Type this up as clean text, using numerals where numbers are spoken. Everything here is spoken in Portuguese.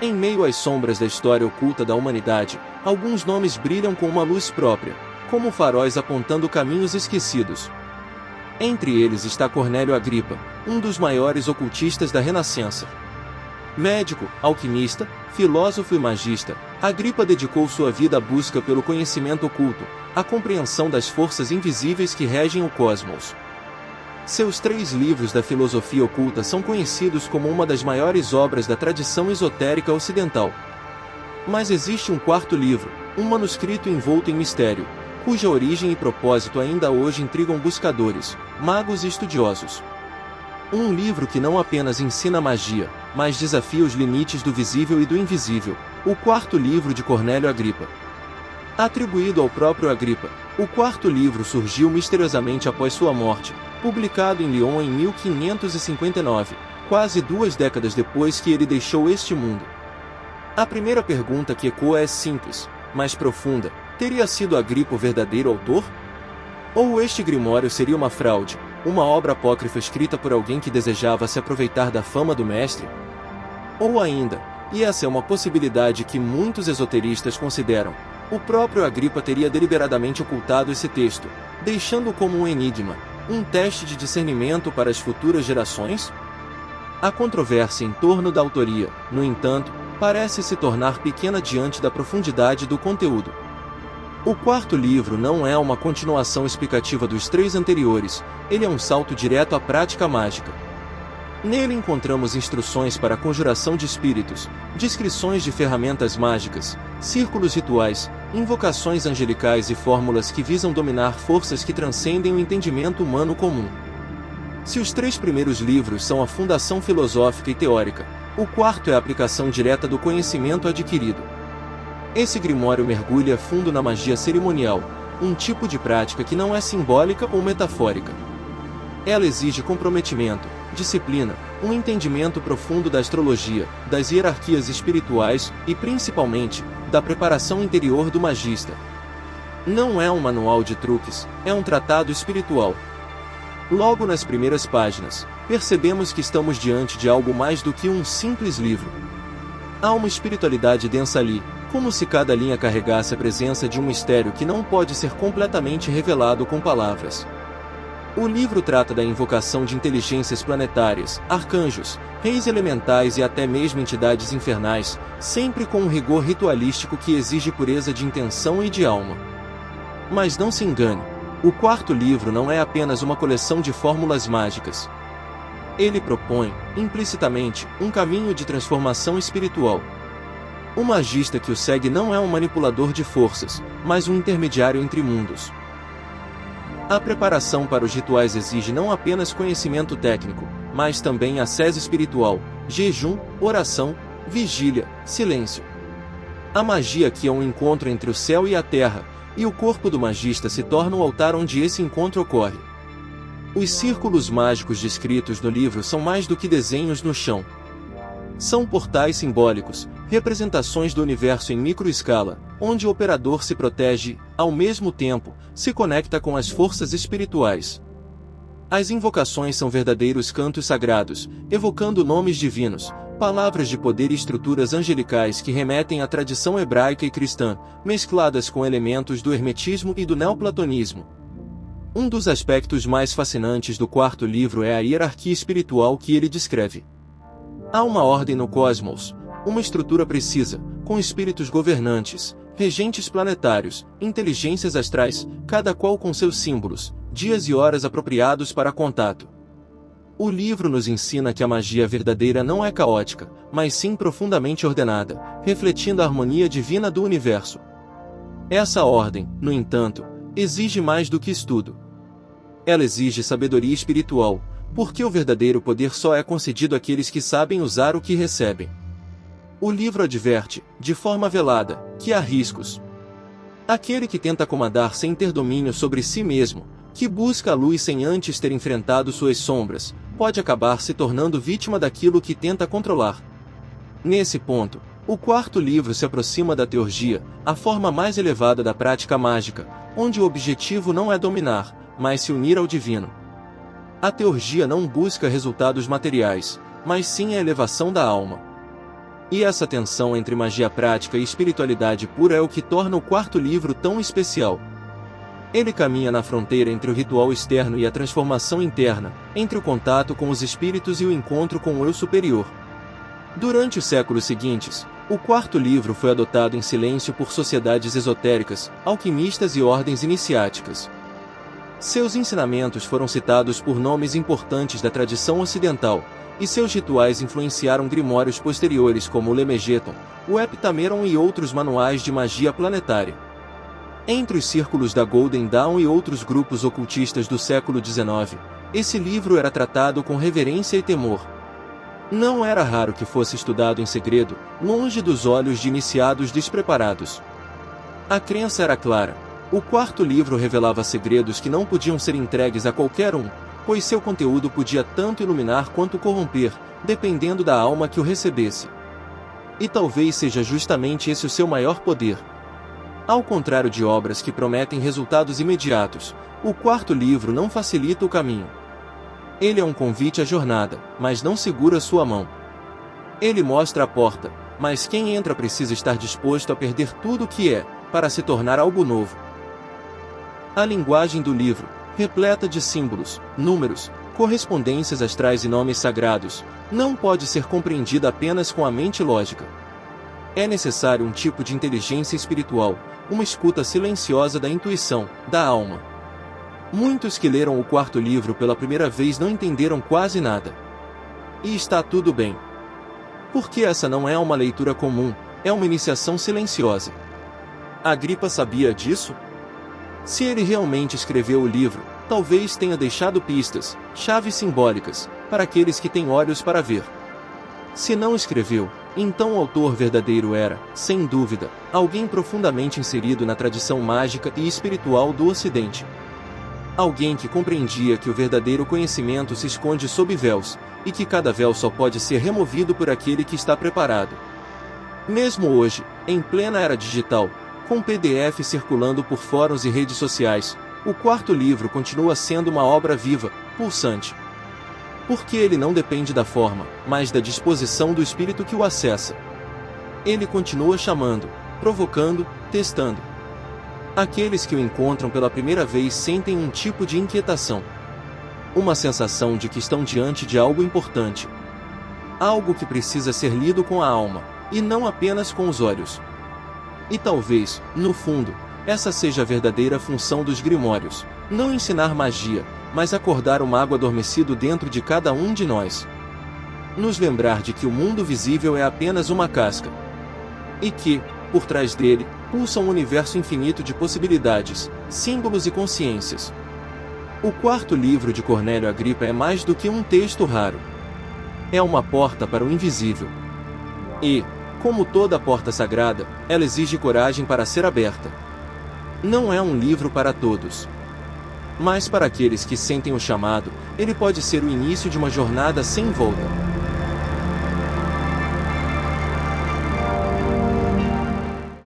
Em meio às sombras da história oculta da humanidade, alguns nomes brilham com uma luz própria, como faróis apontando caminhos esquecidos. Entre eles está Cornélio Agripa, um dos maiores ocultistas da Renascença. Médico, alquimista, filósofo e magista, Agripa dedicou sua vida à busca pelo conhecimento oculto, à compreensão das forças invisíveis que regem o cosmos. Seus 3 livros da filosofia oculta são conhecidos como uma das maiores obras da tradição esotérica ocidental. Mas existe um 4º livro, um manuscrito envolto em mistério, cuja origem e propósito ainda hoje intrigam buscadores, magos e estudiosos. Um livro que não apenas ensina magia, mas desafia os limites do visível e do invisível, o 4º livro de Cornélio Agripa. Atribuído ao próprio Agripa, o 4º livro surgiu misteriosamente após sua morte, publicado em Lyon em 1559, quase 2 décadas depois que ele deixou este mundo. A primeira pergunta que ecoa é simples, mas profunda: teria sido Agripa o verdadeiro autor? Ou este grimório seria uma fraude, uma obra apócrifa escrita por alguém que desejava se aproveitar da fama do mestre? Ou ainda, e essa é uma possibilidade que muitos esoteristas consideram, o próprio Agripa teria deliberadamente ocultado esse texto, deixando-o como um enigma, um teste de discernimento para as futuras gerações? A controvérsia em torno da autoria, no entanto, parece se tornar pequena diante da profundidade do conteúdo. O 4º livro não é uma continuação explicativa dos 3 anteriores, ele é um salto direto à prática mágica. Nele encontramos instruções para a conjuração de espíritos, descrições de ferramentas mágicas, círculos rituais, invocações angelicais e fórmulas que visam dominar forças que transcendem o entendimento humano comum. Se os 3 primeiros livros são a fundação filosófica e teórica, o 4º é a aplicação direta do conhecimento adquirido. Esse grimório mergulha fundo na magia cerimonial, um tipo de prática que não é simbólica ou metafórica. Ela exige comprometimento, disciplina, um entendimento profundo da astrologia, das hierarquias espirituais e, principalmente, da preparação interior do magista. Não é um manual de truques, é um tratado espiritual. Logo nas primeiras páginas, percebemos que estamos diante de algo mais do que um simples livro. Há uma espiritualidade densa ali, como se cada linha carregasse a presença de um mistério que não pode ser completamente revelado com palavras. O livro trata da invocação de inteligências planetárias, arcanjos, reis elementais e até mesmo entidades infernais, sempre com um rigor ritualístico que exige pureza de intenção e de alma. Mas não se engane, o 4º livro não é apenas uma coleção de fórmulas mágicas. Ele propõe, implicitamente, um caminho de transformação espiritual. O magista que o segue não é um manipulador de forças, mas um intermediário entre mundos. A preparação para os rituais exige não apenas conhecimento técnico, mas também ascese espiritual, jejum, oração, vigília, silêncio. A magia aqui é um encontro entre o céu e a terra, e o corpo do magista se torna o altar onde esse encontro ocorre. Os círculos mágicos descritos no livro são mais do que desenhos no chão. São portais simbólicos, representações do universo em microescala, onde o operador se protege, ao mesmo tempo, se conecta com as forças espirituais. As invocações são verdadeiros cantos sagrados, evocando nomes divinos, palavras de poder e estruturas angelicais que remetem à tradição hebraica e cristã, mescladas com elementos do hermetismo e do neoplatonismo. Um dos aspectos mais fascinantes do 4º livro é a hierarquia espiritual que ele descreve. Há uma ordem no cosmos, uma estrutura precisa, com espíritos governantes, regentes planetários, inteligências astrais, cada qual com seus símbolos, dias e horas apropriados para contato. O livro nos ensina que a magia verdadeira não é caótica, mas sim profundamente ordenada, refletindo a harmonia divina do universo. Essa ordem, no entanto, exige mais do que estudo. Ela exige sabedoria espiritual, porque o verdadeiro poder só é concedido àqueles que sabem usar o que recebem. O livro adverte, de forma velada, que há riscos. Aquele que tenta comandar sem ter domínio sobre si mesmo, que busca a luz sem antes ter enfrentado suas sombras, pode acabar se tornando vítima daquilo que tenta controlar. Nesse ponto, o 4º livro se aproxima da teurgia, a forma mais elevada da prática mágica, onde o objetivo não é dominar, mas se unir ao divino. A teurgia não busca resultados materiais, mas sim a elevação da alma. E essa tensão entre magia prática e espiritualidade pura é o que torna o quarto livro tão especial. Ele caminha na fronteira entre o ritual externo e a transformação interna, entre o contato com os espíritos e o encontro com o eu superior. Durante os séculos seguintes, o quarto livro foi adotado em silêncio por sociedades esotéricas, alquimistas e ordens iniciáticas. Seus ensinamentos foram citados por nomes importantes da tradição ocidental, e seus rituais influenciaram grimórios posteriores como o Lemegeton, o Heptameron e outros manuais de magia planetária. Entre os círculos da Golden Dawn e outros grupos ocultistas do século XIX, esse livro era tratado com reverência e temor. Não era raro que fosse estudado em segredo, longe dos olhos de iniciados despreparados. A crença era clara: o quarto livro revelava segredos que não podiam ser entregues a qualquer um, pois seu conteúdo podia tanto iluminar quanto corromper, dependendo da alma que o recebesse. E talvez seja justamente esse o seu maior poder. Ao contrário de obras que prometem resultados imediatos, o quarto livro não facilita o caminho. Ele é um convite à jornada, mas não segura sua mão. Ele mostra a porta, mas quem entra precisa estar disposto a perder tudo o que é, para se tornar algo novo. A linguagem do livro, repleta de símbolos, números, correspondências astrais e nomes sagrados, não pode ser compreendida apenas com a mente lógica. É necessário um tipo de inteligência espiritual, uma escuta silenciosa da intuição, da alma. Muitos que leram o quarto livro pela primeira vez não entenderam quase nada. E está tudo bem. Porque essa não é uma leitura comum, é uma iniciação silenciosa. Agripa sabia disso? Se ele realmente escreveu o livro, talvez tenha deixado pistas, chaves simbólicas, para aqueles que têm olhos para ver. Se não escreveu, então o autor verdadeiro era, sem dúvida, alguém profundamente inserido na tradição mágica e espiritual do Ocidente. Alguém que compreendia que o verdadeiro conhecimento se esconde sob véus, e que cada véu só pode ser removido por aquele que está preparado. Mesmo hoje, em plena era digital, com PDF circulando por fóruns e redes sociais, o quarto livro continua sendo uma obra viva, pulsante. Porque ele não depende da forma, mas da disposição do espírito que o acessa. Ele continua chamando, provocando, testando. Aqueles que o encontram pela primeira vez sentem um tipo de inquietação. Uma sensação de que estão diante de algo importante. Algo que precisa ser lido com a alma, e não apenas com os olhos. E talvez, no fundo, essa seja a verdadeira função dos grimórios: não ensinar magia, mas acordar o mago adormecido dentro de cada um de nós. Nos lembrar de que o mundo visível é apenas uma casca. E que, por trás dele, pulsa um universo infinito de possibilidades, símbolos e consciências. O quarto livro de Cornélio Agripa é mais do que um texto raro. É uma porta para o invisível. E, como toda porta sagrada, ela exige coragem para ser aberta. Não é um livro para todos. Mas para aqueles que sentem o chamado, ele pode ser o início de uma jornada sem volta.